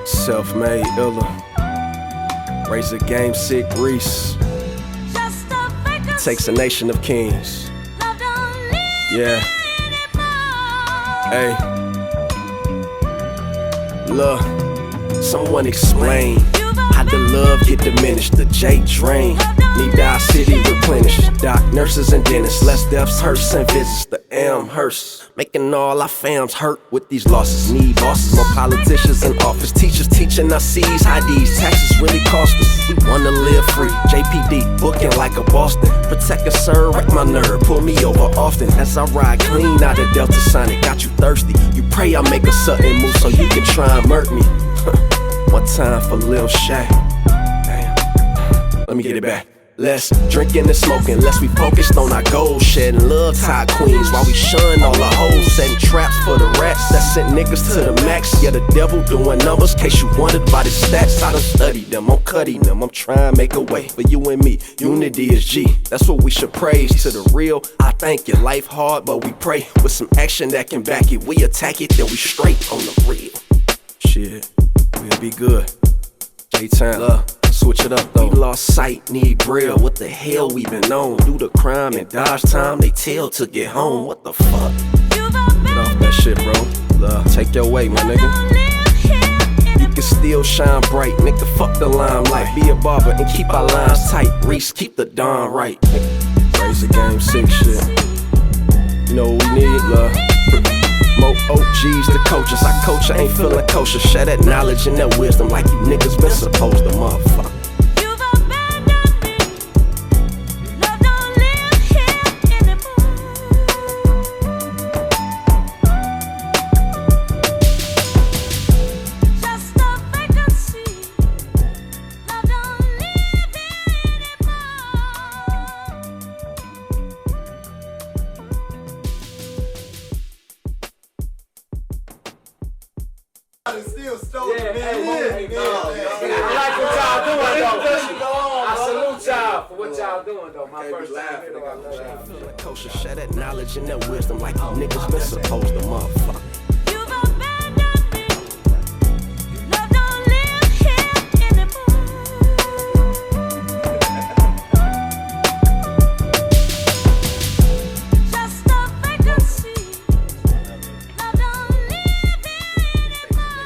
Self-made illa. Raise a game sick Reese. Takes a nation of kings. Yeah. Hey. Look. Someone explain how the love get diminished, the J drain. Need our city replenished. Doc, nurses and dentists, less deaths, hearse and visits. The Amherst, making all our fams hurt with these losses. Need bosses, more politicians in office. Teachers teaching us C's how these taxes really cost us. We wanna live free. JPD booking like a Boston. Protect and serve, wreck my nerve, pull me over often. As I ride clean out of Delta Sonic, got you thirsty. You pray I make a sudden move so you can try and murk me. One time for Lil Shaq. Damn. Let me get it back. Less drinking and smoking, less we focused on our goals. Shedding love tide queens while we shun all the hoes. Setting traps for the rats that sent niggas to the max. Yeah, the devil doing numbers, case you wondered about his stats. I done studied them, I'm cutting them, I'm trying to make a way for you and me. Unity is G, that's what we should praise. To the real, I thank you. Life hard, but we pray with some action that can back it. We attack it, then we straight on the real. Shit, we'll be good. J-Town, switch it up though. We lost sight, need braille. What the hell we been on? Do the crime and dodge time, they tell to get home. What the fuck? Get off that shit, bro. Take your way, my nigga. You can still shine bright, nigga. Fuck the limelight. Be a barber and keep our lines tight. Reese, keep the dawn right. Raise the game sick shit. You know what we need, love. More OGs to coach us. I coach, I ain't feeling kosher. Share that knowledge and that wisdom like you niggas been supposed to, motherfucker. You've abandoned me. Love don't live here anymore. Just a vacancy. Love don't live anymore. Still stole Yeah, the hey, man. I like what y'all doing though. I salute y'all for what y'all doing though. My first time here though, I love y'all. Kosher, share that knowledge and that wisdom like you niggas been supposed to, motherfucker. You've abandoned me. Love don't live here anymore. Just a vacancy. Love don't live anymore.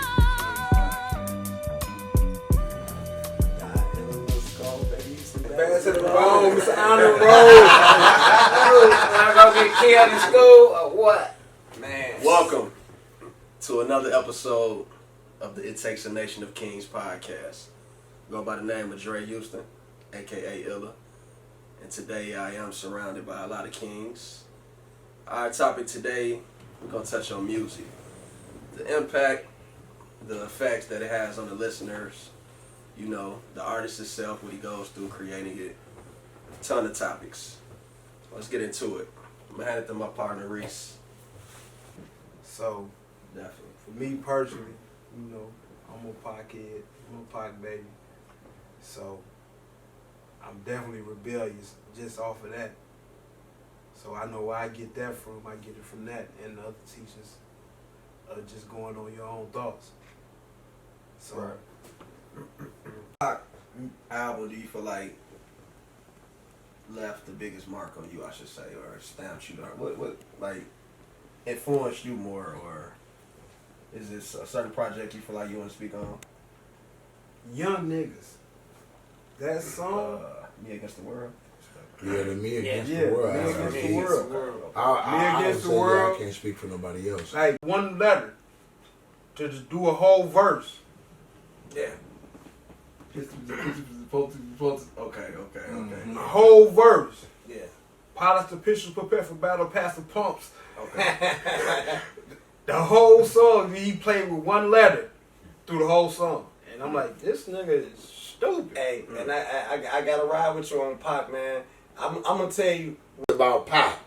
Advance to the bone, Mr. Honor Roll. I'm gonna get killed in school or what? Man. Welcome to another episode of the It Takes a Nation of Kings podcast. Go by the name of Dre Houston, aka Illa. And today I am surrounded by a lot of kings. Our topic today, we're gonna touch on music. The impact, the effects that it has on the listeners, you know, the artist itself, what he goes through creating it. A ton of topics. Let's get into it. I'm gonna hand it to my partner Reese. So, Definitely. for me personally, you know, I'm a Pac kid, I'm a Pac baby. So, I'm definitely rebellious just off of that. So I know where I get that from. I get it from that and the other teachers. Just going on your own thoughts. So, What album do you feel like left the biggest mark on you, I should say, or stamped you? Or what like influenced you more, or is this a certain project you feel like you want to speak on? Young Niggas. That song. Me Against the World. Yeah, the Me Against Yeah, the World. Me I Against mean, the World. I Me would Against the say World. I can't speak for nobody else. Like one letter to just do a whole verse. Yeah. Okay. A whole verse. Yeah. Pilots the pistols prepare for battle, pass the pumps. Okay. The whole song, he played with one letter through the whole song. And I'm like, this nigga is stupid. Hey, and I gotta ride with you on Pac, man. I'm gonna tell you About Pac.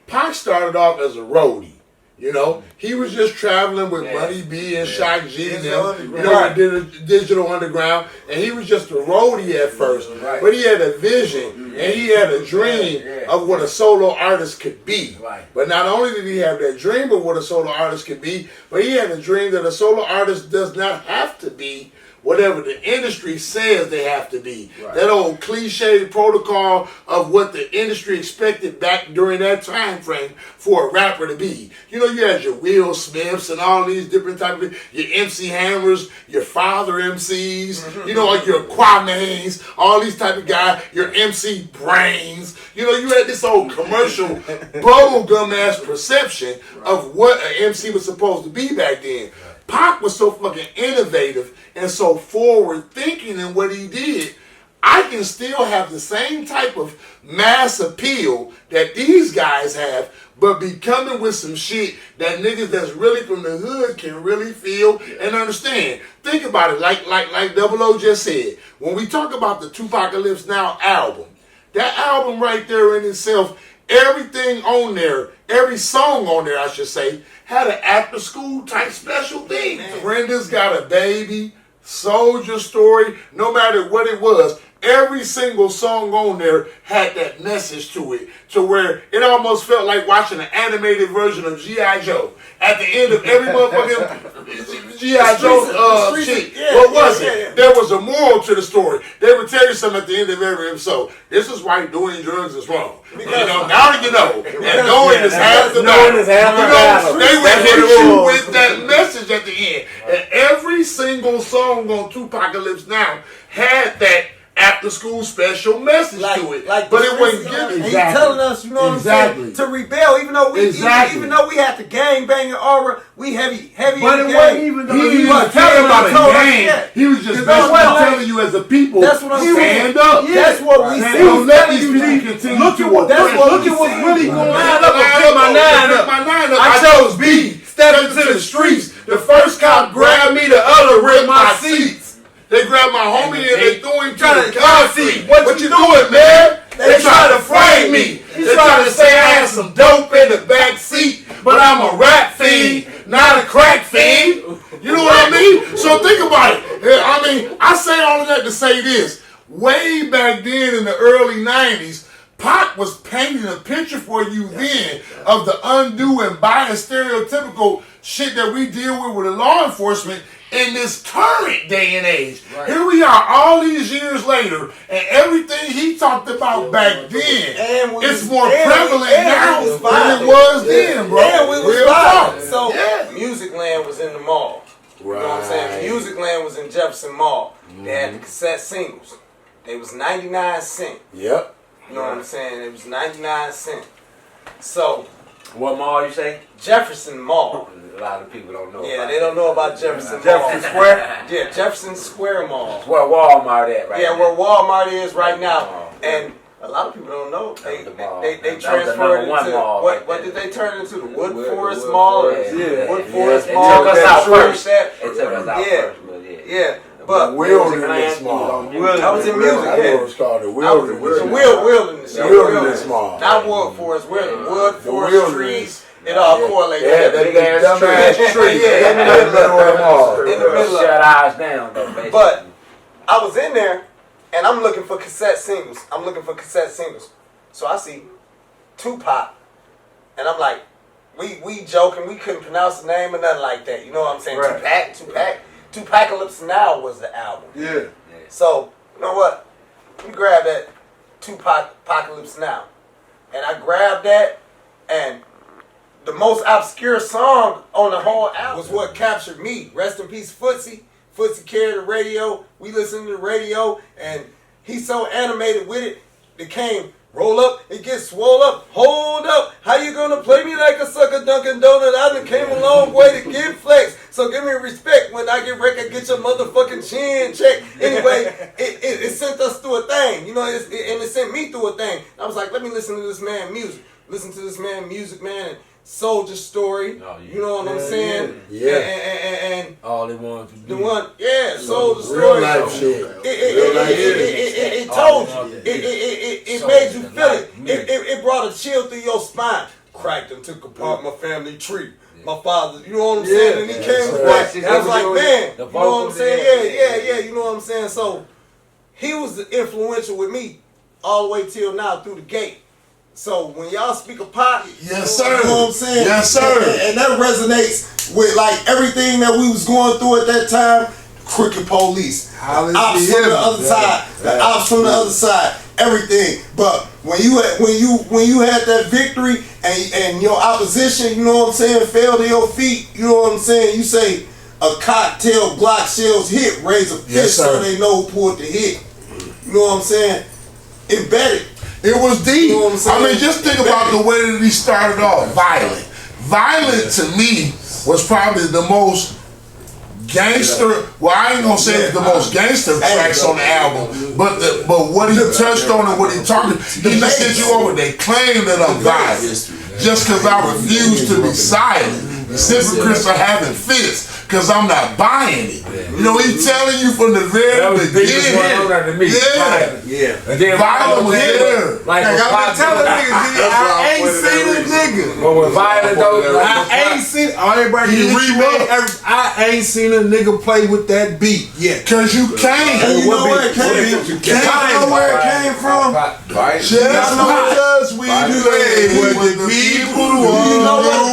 Pac started off as a roadie. You know, he was just traveling with Buddy B and Shock G and them, you know, and did a Digital Underground, and he was just a roadie at first, but he had a vision and he had a dream of what a solo artist could be. But not only did he have that dream of what a solo artist could be, but he had a dream that a solo artist does not have to be whatever the industry says they have to be. Right. That old cliche protocol of what the industry expected back during that time frame for a rapper to be. You know, you had your Will Smiths and all these different types of, your MC Hammers, your Father MCs, you know, like your Kwame's, all these type of guys, your MC Brains. You know, you had this old commercial bubblegum ass perception of what an MC was supposed to be back then. Pac was so fucking innovative and so forward thinking in what he did. I can still have the same type of mass appeal that these guys have, but be coming with some shit that niggas that's really from the hood can really feel and understand. Think about it, like Double O just said. When we talk about the Tupacalypse Now album, that album right there in itself, everything on there, every song on there, I should say, had an after school type special thing. Brenda's Got a Baby, Soldier Story, no matter what it was, every single song on there had that message to it, to where it almost felt like watching an animated version of G.I. Joe. At the end of every motherfucking G.I. Joe shit, what was it? There was a moral to the story. They would tell you something at the end of every episode. This is why doing drugs is wrong. You know, now you know. And knowing is half the battle. They would hit you with that message at the end. And every single song on Tupacalypse Now had that after school special message to it. But it wasn't given. He's telling us, you know what I'm saying, to rebel, even though we even though we had the gang banging aura, we heavy but in it the wasn't game. even he was telling about a gang. He was just telling you as a people, that's what I'm stand saying. up. That's what we said. Don't let these people continue. Look at what's really going on. Pick my nine up. I chose B. Step into the streets. The first cop grabbed me, the other ripped my seats. They grabbed my homie and they threw him to the car seat. What you doing, man? They tried to frame me. They tried to say I had some dope in the back seat, but I'm a rap fiend, not a crack fiend. You know what I mean? So think about it. I mean, I say all of that to say this. Way back then in the early 90s, Pac was painting a picture for you then of the undue and biased stereotypical shit that we deal with the law enforcement in this current day and age. Right. Here we are all these years later, and everything he talked about back then, it's more prevalent now than it was then, bro. And we was violent. So Music Land was in the mall. Right. You know what I'm saying? Music Land was in Jefferson Mall. They had the cassette singles. They was 99 cents. Yep. You know what I'm saying? It was 99 cents. So, what mall you say? Jefferson Mall. A lot of people don't know. Yeah, they don't know about Jefferson Mall. Jefferson Square? Yeah, Jefferson Square Mall. Where Walmart at right now. Yeah, where Walmart is right now. And a lot of people don't know. They transferred it into what did they turn it into? The Wood Forest Mall? Wood Forest Mall. They took us out first. They took us out first. Yeah. But Wilderness Mall. I was in music. That was called the Wilderness. Wilderness Mall. Not Wood Forest. Wood Forest trees. It all correlated. Yeah, that big ass trash tree. In the middle of the mall. In the middle. Shut eyes down though, basically. But I was in there, and I'm looking for cassette singles. So I see Tupac, and I'm like, we joking. We couldn't pronounce the name or nothing like that. You know what I'm saying? Right. Tupacalypse Now was the album. Yeah. So, you know what? Let me grab that Tupacalypse Now. And I grabbed that, and the most obscure song on the whole album was what captured me. Rest in peace, Footsie. Footsie carried the radio. We listened to the radio, and he's so animated with it. It came, roll up, it gets swole up, hold up. How you gonna play me like a sucker Dunkin' Donut? I done came a long way to get flex. So give me respect when I get wrecked, I get your motherfucking chin checked. Anyway, it sent us through a thing, you know, and it sent me through a thing. I was like, let me listen to this man music. Listen to this man music, man, and Soldier Story. You know what I'm saying? Yeah. And all they wanted to do. The one, Soldier Story. Real life shit. It told you. It made you feel it. It brought a chill through your spine. Cracked and took apart my family tree. My father, you know what I'm saying? And he came with that. I was like, man, you know what I'm saying? Yeah, you know what I'm saying? So, he was influential with me all the way till now through the gate. So when y'all speak of Pac, yes sir, you know what I'm saying? Yes sir. And that resonates with like everything that we was going through at that time. crooked police, Hollis ops be from the heavy. other side, the ops from the other side, everything. But when you had that victory and your opposition, you know what I'm saying, fell to your feet, you know what I'm saying, you say a cocktail Glock shells hit, raise a fist so they know who pulled the hit. You know what I'm saying? Embedded. It was deep. You know what I'm saying? I mean, just think about the way that he started off. Violent. Violent to me was probably the most gangster. Well, I ain't gonna say it's the most gangster tracks on the album, but what he touched on and what he talked. He just said you over. They claim that I'm violent just because I refuse to be silent. Sipping Chris are having fits because I'm not buying it. You know, he's telling you from the very beginning. Yeah. And then Violent was there. Like I'm telling niggas, I ain't seen a nigga. But with Violent though, I ain't seen. Everybody, I ain't seen a nigga play with that beat yet. Cause you can't. And you know where it came from? You know where it came from? Just because we play with the people You know what?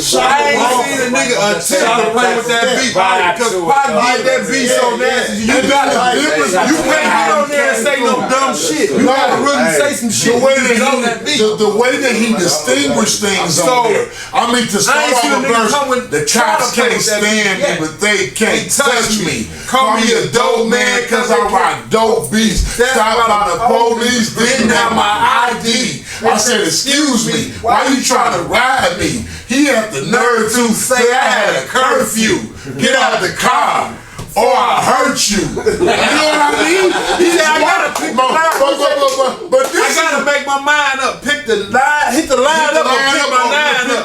I ain't seen a nigga attempt to play with that beat because Pac made that beat so nasty. You got you can't get on there and say no dumb shit. You gotta really say some shit. The way that he distinguished things on there. I mean, to start off a verse, the cops can't stand me, but they can't touch me. Call me a dope man cause I rock dope beats. Stopped by the police, didn't have my ID. I said, excuse me, why you trying to ride me? He had the nerve to say I had a curfew. Get out the car or I'll hurt you. You know what I mean? He said, I gotta pick the line. But this I gotta make my mind up. Pick the line, hit the line up, pick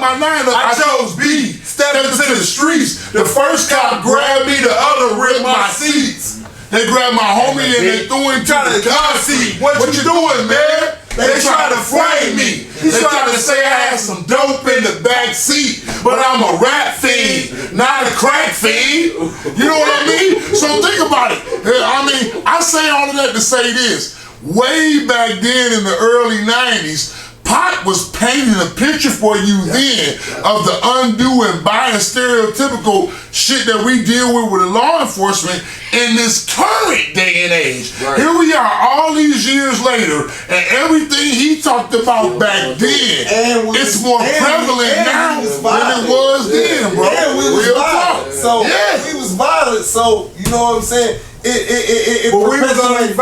my line up. I chose B. Step into the streets. The first cop grabbed me, the other ripped my seats. They grabbed my homie and they threw him to the car seat. What you doing, man? They try to frame me. They try to say I had some dope in the back seat, but I'm a rap fiend, not a crack fiend. You know what I mean? So think about it. I mean, I say all of that to say this. Way back then in the early 90s, Pac was painting a picture for you then of the undue and biased stereotypical shit that we deal with the law enforcement in this current day and age. Right. Here we are all these years later, and everything he talked about back then, it's more prevalent now than it was then, bro. And we was violent. So we was violent. So you know what I'm saying? It perpetuated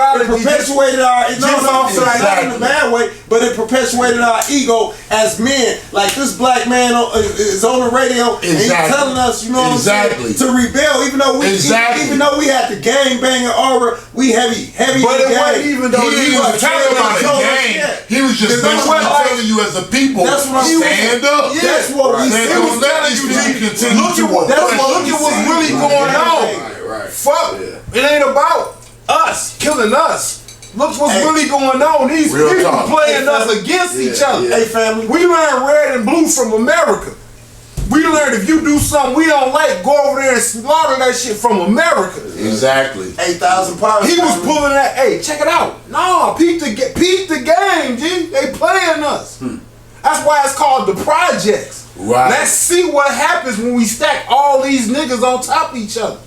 our not in a bad way, but it perpetuated our ego as men. Like this black man is on the radio and he's telling us, you know what I'm saying, to rebel. Even though we had the gang banging aura, we heavy. But it wasn't even though he was telling about the gang. He was just basically telling you as a people, stand up. That's what we said. Don't let these people continue to work. Look at what's really going on. Fuck, it ain't about us killing us. Look what's really going on. These people playing us against each other. Hey family, we learned red and blue from America. We learned if you do something we don't like, go over there and slaughter that shit from America. Exactly. 8,000 pounds. He was pulling that. Hey, check it out. No, peep the game, G. They playing us. That's why it's called the projects. Right. Let's see what happens when we stack all these niggas on top of each other.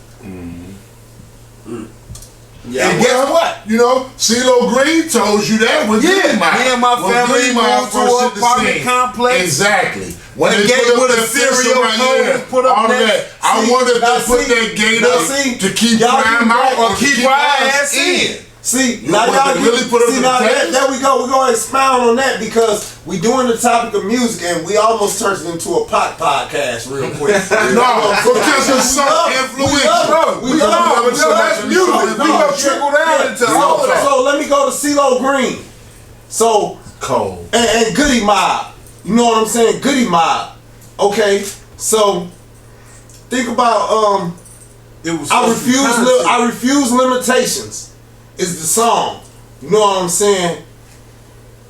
Yeah, and guess what? You know, CeeLo Green told you that when me and my family moved to an apartment complex. Exactly. When they gate with a serial code put up all that. I wonder if they put that gate up to keep crime out or keep our ass in. See, now y'all really put up there we go. We're going to expound on that because we doing the topic of music and we almost turned it into a Pac podcast real quick. No, because it's so influential. We love that's music. We gonna trickle down into all of that. So let me go to CeeLo Green. So Cole and Goody Mob. You know what I'm saying? Goody Mob. Okay, so think about I refuse limitations. Is the song. You know what I'm saying?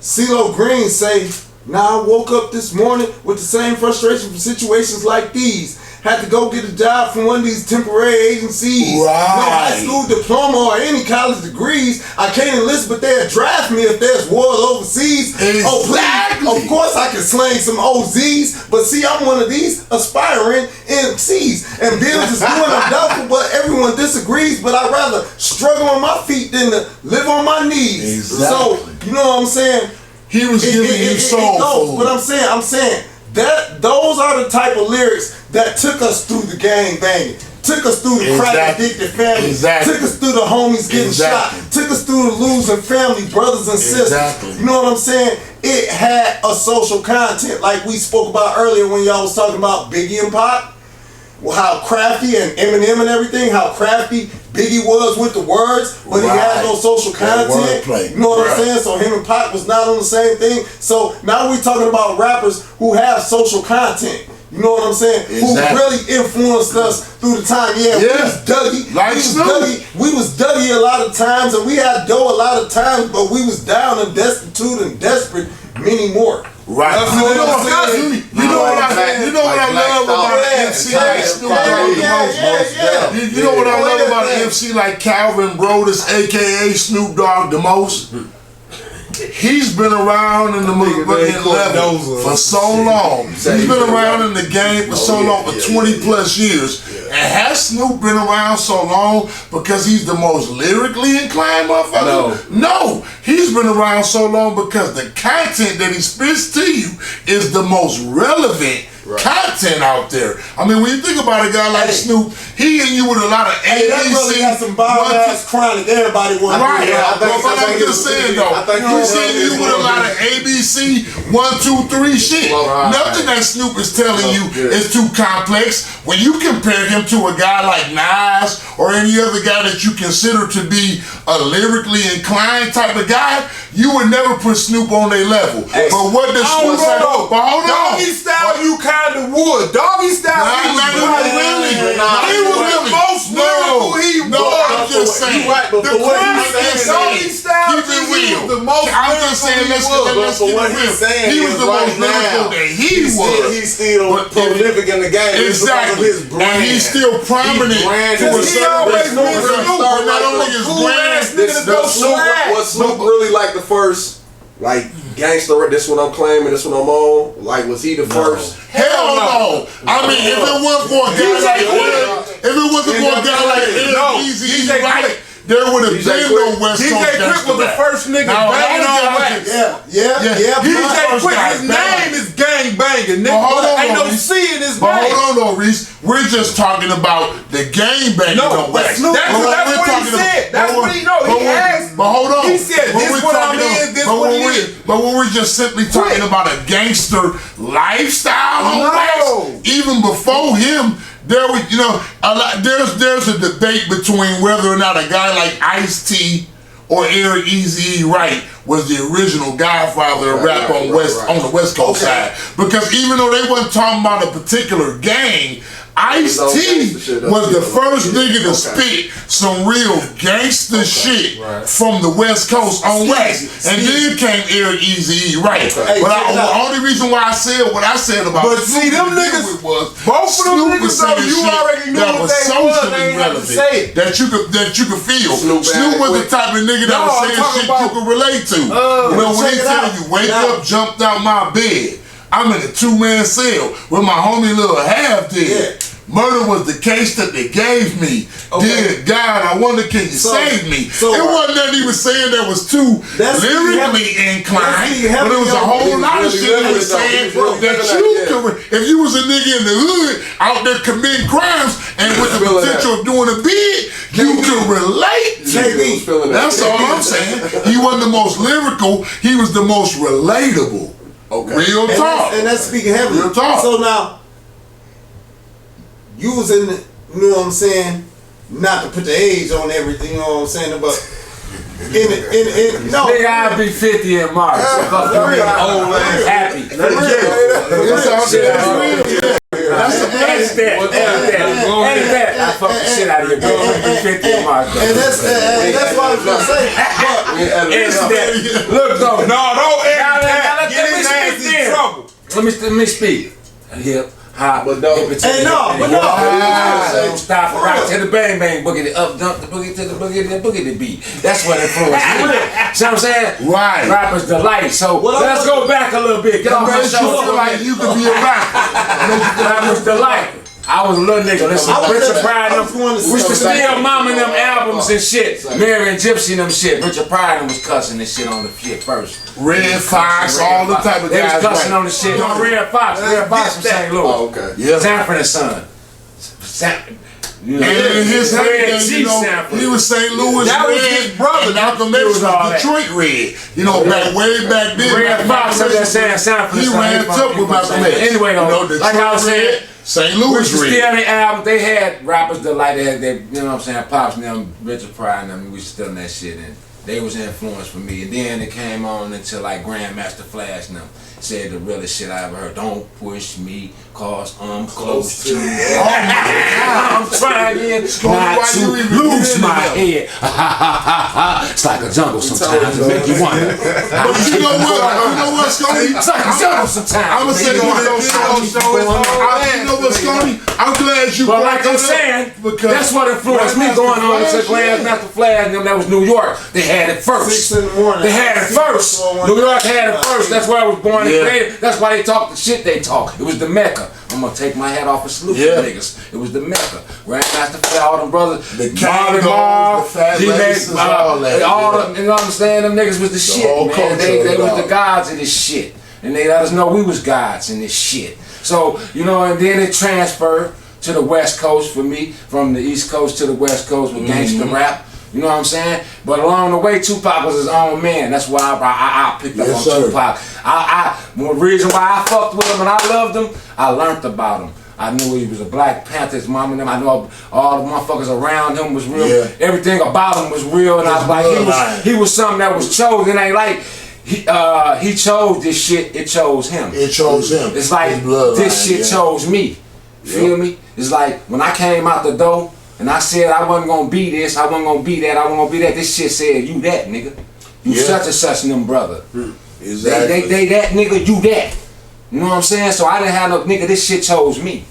CeeLo Green say, now I woke up this morning with the same frustration from situations like these. had to go get a job from one of these temporary agencies. Right. No high school diploma or any college degrees. I can't enlist, but they'll draft me if there's wars overseas. Exactly. Oh, please. Of course I can slang some OZs, but see, I'm one of these aspiring MCs. And bills is doing a double, but everyone disagrees, but I'd rather struggle on my feet than to live on my knees. Exactly. So, you know what I'm saying? He was giving you soul food. What I'm saying that those are the type of lyrics that took us through the gang banging, took us through the crack addicted family, took us through the homies getting shot, took us through the losing family, brothers and sisters. You know what I'm saying? It had a social content like we spoke about earlier when y'all was talking about Biggie and Pac. How crafty and Eminem and everything, how crafty Biggie was with the words, but he had no social content. You know what I'm saying? So him and Pac was not on the same thing. So now we're talking about rappers who have social content. You know what I'm saying? Who really influenced us through the time. Yeah. We was Dougie. We was Dougie a lot of times, and we had dough a lot of times, but we was down and destitute and desperate many more. Right. You know what I love about an MC like Snoop Dogg the most? You know what I love about an MC like Calvin Brodus, aka Snoop Dogg the most? He's been around in the motherfucking level for so long. He's been around in the game for so long, for 20 plus years. And has Snoop been around so long because he's the most lyrically inclined motherfucker? No. He's been around so long because the content that he spits to you is the most relevant content out there. I mean, when you think about a guy like Snoop, he and you with a lot of ABC. That brother got some bomb-ass chronic. Everybody want to hear. I'm just saying though, he's hitting you with a lot of ABC 1, 2, 3 shit. Nothing that Snoop is telling you is too complex. When you compare him to a guy like Nas or any other guy that you consider to be a lyrically inclined type of guy, you would never put Snoop on their level. But what does Snoop say? But hold on. Doggy style, you kind of would. Doggy style, he was the most lyrical he was. No, I'm just saying. The Doggy style, keep it real. The most I'm just saying, let's keep it real. He was the most lyrical that he was. He's still prolific in the game. Exactly. And he's still prominent to a certain extent. But not only his brand, was Snoop really like the first, like, gangster, this one I'm claiming, this one I'm on? Like, was he the first? Hell no. I mean, if it wasn't for a guy like Easy, right? There would have been no West Coast DJ Quick was the first nigga banging on wax. DJ Quick, his name is gang banging. Nigga, ain't no C in his name. But hold on, Maurice. We're just talking about the gang banging on wax. That's what he said. That's what he know. He asked. But hold on. He said, this what I mean, this what he is. But when we're just simply talking about a gangster lifestyle on wax, even before him, there's a debate between whether or not a guy like Ice-T or Eric Eazy-E Wright was the original godfather of rap on the West Coast side. Because even though they wasn't talking about a particular gang, Ice-T was the first nigga to spit some real gangster shit from the West Coast on wax. And then came Eric Eazy-E Wright. But the only reason why I said what I said about but see, them niggas, both of them niggas though, you already knew what they was, they ain't have to say it. That you could feel. Snoop was the type of nigga that was saying shit you could relate to. When he tell you, wake up, jumped out my bed. I'm in a 2-man cell with my homie Lil Half dead. Murder was the case that they gave me. Dear God, I wonder, can you save me? It wasn't that he was saying that was too lyrically inclined, but it was a whole lot of shit he was saying that you could, if you was a nigga in the hood out there committing crimes and with the potential of doing a bid, you could relate to. That's all I'm saying. He wasn't the most lyrical, he was the most relatable. Real talk. And that's speaking heavily. Real talk. So now, you was in the, you know what I'm saying, not to put the age on everything, you know what I'm saying, but no. Nigga, I'll be 50 in March. Old man, happy. That's that. I fuck the shit out of your girl. I'll be 50 in March. And that's what I was gonna say. Look though, no, don't edit that. Get his ass in trouble. Let me speak. Hip hop, But no. hip it to Hey, the no, hip, but and no. don't stop, rock to the bang bang, boogie the up, dump the boogie to the boogie to the boogie to beat. That's what influenced me. See what I'm saying? Right. Rappers delight. So let's go back a little bit. Get off my Makes you shoulder. feel like you could be a rapper. Rappers delight. I was a little nigga. Listen, Richard Pryor and them. We used to steal mama and them albums and shit. Mary and Gypsy and them shit. Richard Pryor and them was cussing and shit on the shit first. Red Fox, all the type of They was guys. cussing on the shit. No, Red Fox from St. Louis. Oh, okay. Yeah. Sanford and Son. You know, And in his Red heyday, G you know, Sanford. he was St. Louis That was Red, his brother. and Malcolm He X was was all that. Detroit Red. You know, way back then. Red Fox up there saying Sanford and He Son. ran tough with Malcolm X. Anyway, though, you know, Detroit like I was saying, Red, St. we Louis used to Red. steal their album. They had Rappers Delight. They had their, you know what I'm saying, Pops and them, Richard Pryor and them. We was stealing that shit, and they was influenced for me. And then it came on until like Grandmaster Flash and them said the realest shit I ever heard. Don't push me, cause I'm close to you. I'm trying not why to you even lose get my into head. It's like a jungle sometimes. It make you wonder. But you know what? You know what, Sconey? It's like a jungle sometimes. I'm gonna say Make you wonder. you know what, Sconey? I'm glad you But brought like I'm that up saying, because that's what influenced me going on to Grandmaster Flash and them. That was New York. They had it first. 6 in the morning. They had it first. New York had it first. That's where I was born and created. That's why they talk the shit they talk. It was the Mecca. I'm gonna take my hat off and salute Yeah. them niggas. It was the Mecca. Grandmaster Flash, all them brothers, The Marvin Kangos, the Fat G-Mac, Laces, all that, all yeah. them, you know what I'm saying? Them niggas was the shit, whole man. culture They of it was all. the gods of this shit. And they let us know we was gods in this shit. So, you know, and then it transferred to the West Coast for me, from the East Coast to the West Coast with gangster rap. You know what I'm saying? But along the way, Tupac was his own man. That's why I picked up Yes, on sir. Tupac. The reason why I fucked with him and I loved him, I learned about him. I knew he was a Black Panther, his mom and them. I know all the motherfuckers around him was real. Yeah. Everything about him was real. And I was like, he was something that was chosen. It ain't like he chose this shit, it chose him. it chose him. It's like His bloodline, this shit yeah. chose me. Feel me? It's like when I came out the door and I said I wasn't gonna be this, I wasn't gonna be that, I wasn't gonna be that. This shit said you that nigga, you Yeah. such and such and them brother. Exactly. They that nigga, you that. You know what I'm saying? So I didn't have no nigga. This shit chose me.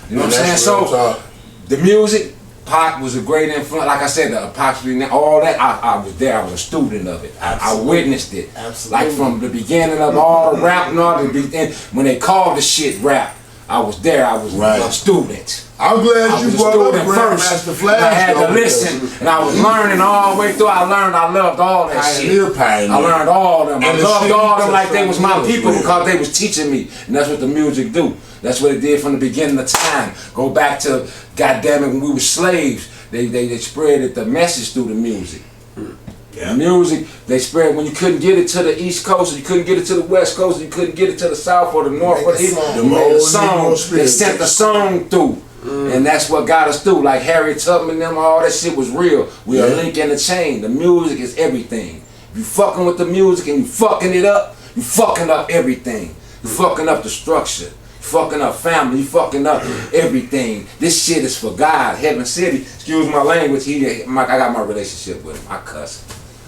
You know what I'm saying? So the music, Pac was a great influence. Like I said, the Pac, all that. I was there. I was a student of it. I witnessed it. Absolutely. Like from the beginning of all the rap and all the when they called the shit rap, I was there. I was a student. I'm glad I you was a brought up student first. Grandmaster Flash. I had though, to listen, and I was learning all the way through. I loved all that shit. Pioneer. I learned all of them. I And the loved shit all of you them like took they was from my me people was because they was teaching me. And that's what the music do. That's what it did from the beginning of time. Go back to, goddamn it, when we were slaves. They spread the message through the music. The music, they spread when you couldn't get it to the East Coast, or you couldn't get it to the West Coast, or you couldn't get it to the South or the North or the East. song. They made a Old song. Negro spirit. They sent the song through. And that's what got us through. Like Harriet Tubman and them, all that shit was real. We are a link in the chain. The music is everything. If you fucking with the music and you fucking it up, you fucking up everything. You fucking up the structure. You fucking up family. You fucking up everything. This shit is for God. Heaven City. Excuse my language. I got my relationship with him. I cuss.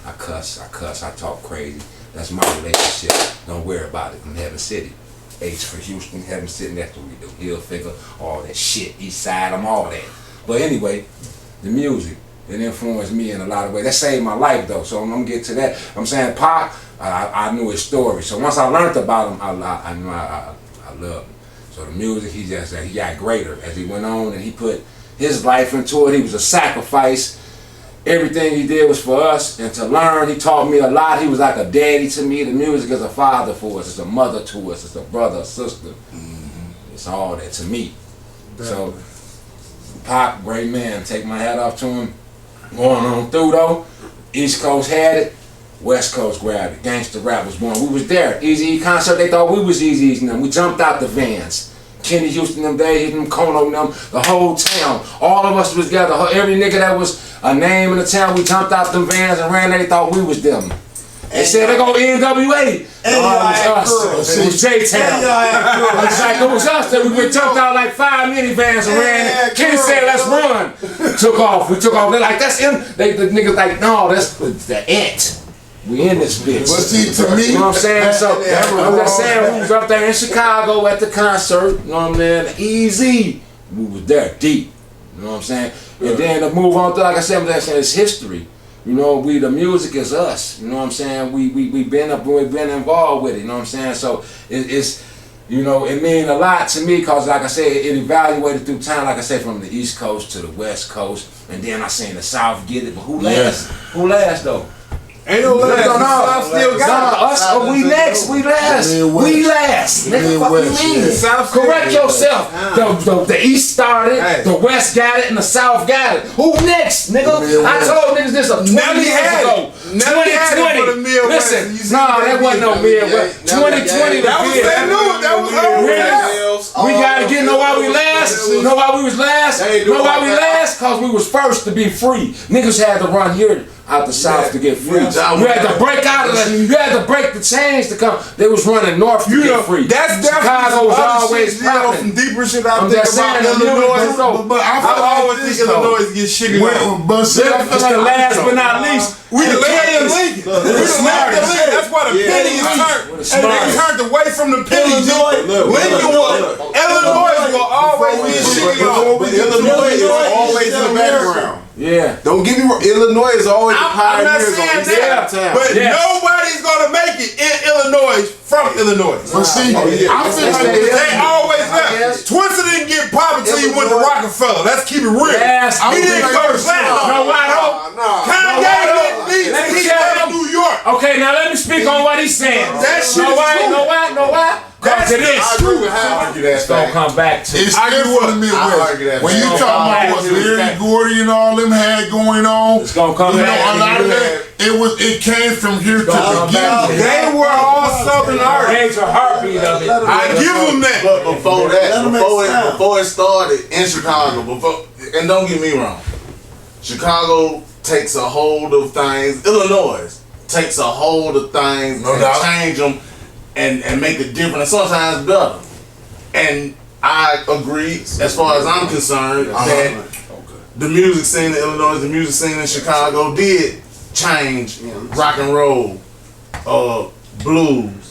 I talk crazy. That's my relationship. Don't worry about it. From Heaven City. H for Houston, Heaven City, that's what we do. Hill Figure, all that shit. East Side, I'm all that. But anyway, the music, it influenced me in a lot of ways. That saved my life though, so I'm gonna get to that. I'm saying Pac, I knew his story. So once I learned about him, I knew I loved him. So the music, he got greater as he went on and he put his life into it. He was a sacrifice. Everything he did was for us, and to learn, he taught me a lot. He was like a daddy to me. The music is a father for us. It's a mother to us. It's a brother, a sister. It's all that to me. So, Pac, great man. Take my hat off to him. Going on through though, East Coast had it. West Coast grabbed it. Gangsta rap was born. We was there. Eazy-E concert, they thought we was Eazy-E's and them. We jumped out the vans. Kenny Houston them days, them Kono them, the whole town. All of us was together. Every nigga that was a name in the town, we jumped out them vans and ran there. They thought we was them. They said they go NWA. It was us. It was J-Town. It's like it was us that we jumped out like 5 minivans and ran. Kenny said, let's run. Took off. We took off. They're like, that's him. The niggas like, no, that's the ant. We in this bitch. But see, to me, you know what I'm saying? So I'm just saying, we was up there in Chicago at the concert. You know what I'm saying? Easy. We was there deep. You know what I'm saying? And then to move on to, like I said, I'm just saying it's history. You know, the music is us. You know what I'm saying? We've been involved with it. You know what I'm saying? So it's you know, it means a lot to me because, like I said, it evaluated through time. Like I said, from the East Coast to the West Coast, and then I seen the South get it. But who last? Who last though? Ain't no last. Still got us. We next. We last. We last. Nigga, fuck you mean? Correct yourself. The East started, the West got it, and the South got it. Who next, nigga? I told niggas this 20 years ago. 2020. Listen, nah, that wasn't no Midwest. 2020. That was we gotta get know why we last. Know why we was last. Know why we last? Cause we was first to be free. Niggas had to run here out the South to get free. You had to break out of that. You had to break the chains to come. They was running north to get free. That's Chicago was always some popping. deeper shit I think about Illinois. But I always think Illinois get shitty. It's the last but not least. We the last of Lincoln. We the last of Lincoln. That's why the penny is turned. They turned away from the penny. Lincoln was. Illinois will always be shitty. But Illinois is always in the background. Yeah. Don't get me wrong. Illinois is always the I'm not pioneers on saying this side of that, town. but nobody's gonna make it in Illinois from Illinois. But see, I feel like They always left. Twister didn't get poppin' until he went to Rockefeller. Let's keep it real. Yes, He didn't go to Platinum. No, why don't? Kanye didn't leave. He left New York. Okay, now let me speak on what he's saying. That shit know is why? true. Know why? Know why? Cause it is. I agree with how It's gonna come back to. it's still from the Midwest. When you talk about what Larry Gordy and all them had going on, It's gonna come you know, back. a lot of that, it came from here to Come back. begin. They were all Southern artists. Major heartbeat of it. I give them that. But before it started in Chicago, and don't get me wrong, Chicago takes a hold of things. Illinois takes a hold of things No and doubt. change them and make it different and sometimes better. And I agree, as far as I'm concerned, that the music scene in Illinois, the music scene in Chicago did change rock and roll, blues.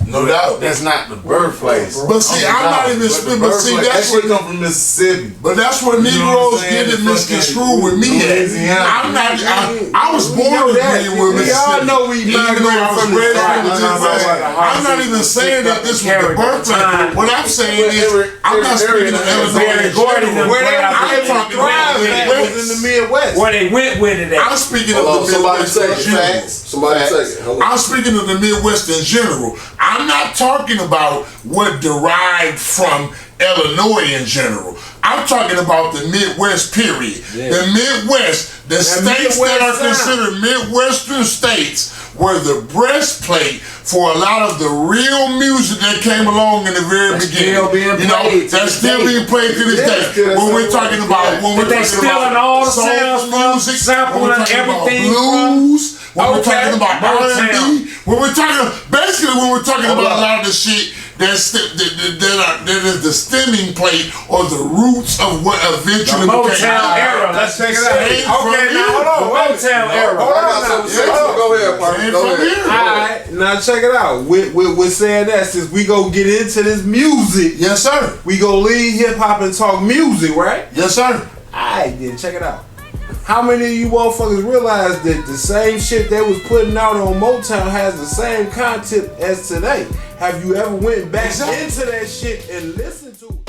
No doubt. That's not the birthplace. But see, I'm not even split. But see, that that's shit what. come from Mississippi. But that's what You know Negroes what I'm saying? get it misconstrued with me at. Louisiana. I'm not. I was born in Greenwood, We all Mississippi. know we Even though I was from raised in the the Midwest. I'm not even saying that this was the birthplace. What I'm saying is, I'm not speaking of Illinois in general. Where they I'm talking about the was in the Midwest. Where they went with it at. I'm speaking of Hold on, the somebody Midwest say in general. Somebody say it. Hold on. I'm speaking of the Midwest in general. I'm not talking about what derived from Illinois in general. I'm talking about the Midwest period. The Midwest, the states that are considered Midwestern states were the breastplate for a lot of the real music that came along in the very beginning. still being played to that's this still day. being played to this day. When we're talking about, when But we're they talking stealing about all the soul sounds from, music, sampling when we're talking about everything blues, when we're Okay, talking about Motown. R&B, when we're talking, basically when we're talking about a lot of the shit that is the stemming plate or the roots of what eventually became Motown era. Let's check it out. Okay, now hold on. Motown era. I got something to say. Go ahead, partner. Go ahead. Alright, now check it out. With saying that, since we go get into this music, Yes, sir. we go leave hip hop and talk music, right? Yes, sir. Alright, then check it out. How many of you motherfuckers realize that the same shit they was putting out on Motown has the same content as today? Have you ever went back into that shit and listened to it?